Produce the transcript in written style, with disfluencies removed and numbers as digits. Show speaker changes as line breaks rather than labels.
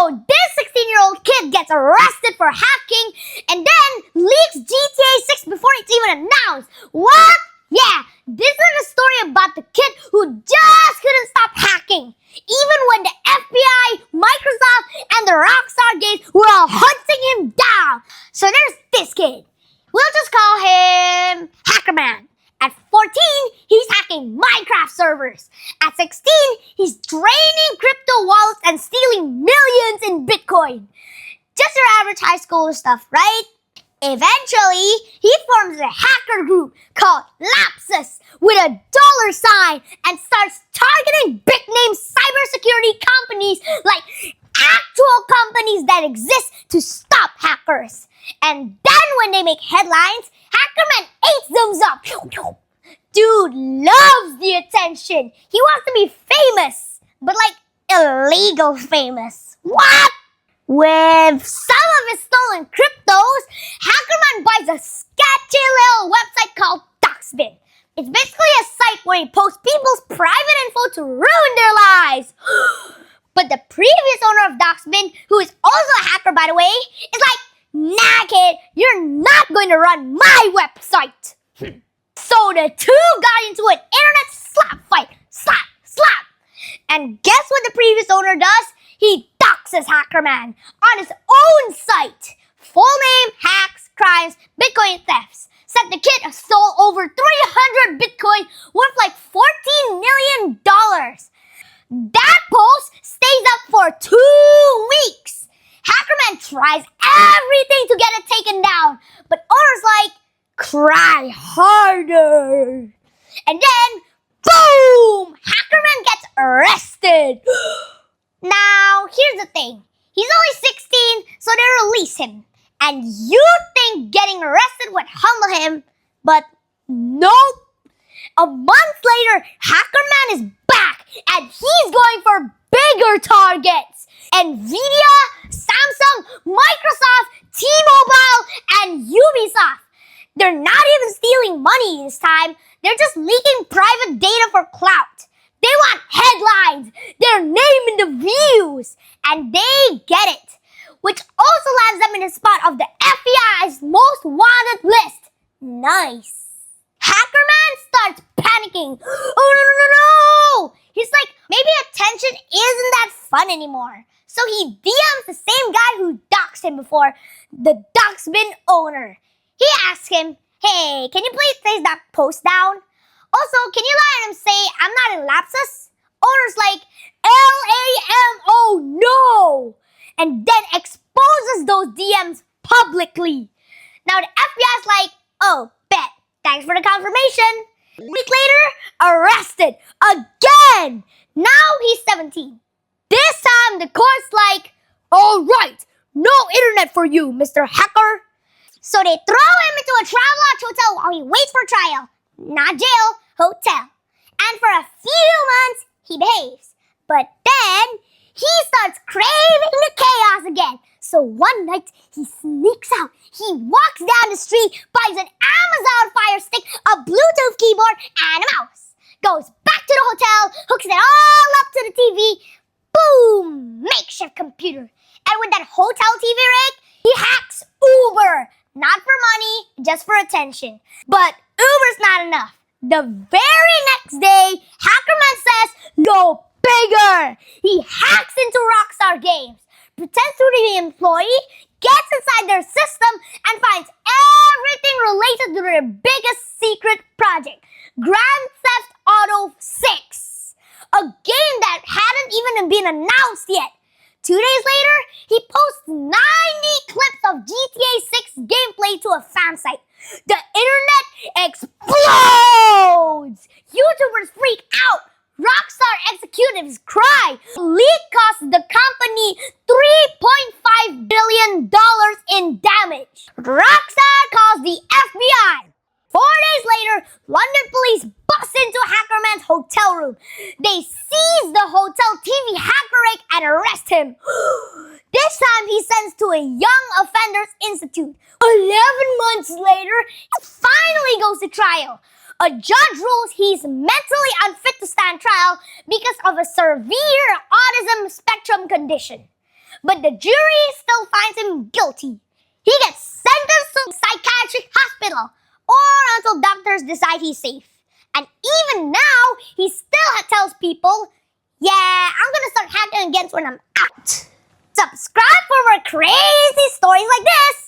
So this 16-year-old kid gets arrested for hacking and then leaks GTA 6 before it's even announced. What? Yeah, this is a story about the kid who just couldn't stop hacking. Even when the FBI, Microsoft, and the Rockstar Games were all hunting him down. So there's this kid. We'll just call him Hackerman. At 14, he's hacking Minecraft servers. At 16, he's draining crypto wallets and stealing millions in Bitcoin. Just your average high schooler stuff, right? Eventually, he forms a hacker group called Lapsus with a $ and starts targeting big-name cybersecurity companies like actual companies that exist to stop hackers. And then when they make headlines, Hackerman eats them up. Dude loves the attention. He wants to be famous, but like illegal famous. What? With some of his stolen cryptos, Hackerman buys a sketchy little website called Doxbin. It's basically a site where he posts people's private info to ruin their lives. But the previous owner of Doxbin, who is also a hacker by the way, is like, nah kid, you're not going to run my website. So the two got into an internet slap fight. Slap, slap. And guess what the previous owner does? He doxes Hackerman on his own site. Full name, hacks, crimes, Bitcoin thefts. Said the kid stole over 300 Bitcoin worth like $14 million. That post stays up for 2 weeks. Hackerman tries everything to get it taken down, but owner's like, cry harder. And then, boom! Hackerman gets arrested. Now, here's the thing. He's only 16, so they release him. And you think getting arrested would humble him, but nope. A month later, Hackerman is back, and he's going for bigger targets. Nvidia, Samsung, Microsoft, T-Mobile, and Ubisoft. They're not even stealing money this time. They're just leaking private data for clout. They want headlines, their name in the views, and they get it. Which also lands them in the spot of the FBI's most wanted list. Nice. Hackerman starts panicking. Oh no. He's like, maybe attention isn't that fun anymore. So he DMs the same guy who doxed him before, the Doxbin owner. He asks him, hey, can you please take that post down? Also, can you let him say I'm not in Lapsus? Owner's like, LAMO, no! And then exposes those DMs publicly. Now the FBI's like, oh, bet. Thanks for the confirmation. A week later, arrested again. Now he's 17. This time the court's like, all right, no internet for you, Mr. Hacker. So they throw him into a Travelodge hotel while he waits for trial. Not jail, hotel. And for a few months, he behaves. But then, he starts craving the chaos again. So one night, he sneaks out. He walks down the street, buys an Amazon Fire Stick, a Bluetooth keyboard, and a mouse. Goes back to the hotel, hooks it all up to the TV. Boom! Makeshift computer. And with that hotel TV rig, he hacks Uber. Not for money, just for attention. But Uber's not enough. The very next day, Hackerman says, go bigger! He hacks into Rockstar Games, pretends to be an employee, gets inside their system, and finds everything related to their biggest secret project, Grand Theft Auto 6. A game that hadn't even been announced yet. 2 days later, he posts 90 clips of GTA 6 gameplay to a fan site. The internet explodes! YouTubers freak out. Rockstar executives cry. Leak costs the company $3.5 billion in damage. Rockstar calls the FBI. 4 days later, London police bust into Hackerman's hotel room. They seize the hotel TV hacker rig and arrest him. This time he's sent to a Young Offenders Institute. 11 months later, he finally goes to trial. A judge rules he's mentally unfit to stand trial because of a severe autism spectrum condition. but the jury still finds him guilty. He gets sentenced to psychiatric hospital or until doctors decide he's safe. And even now, he still tells people, yeah, I'm gonna start hacking again when I'm out. Subscribe for more crazy stories like this.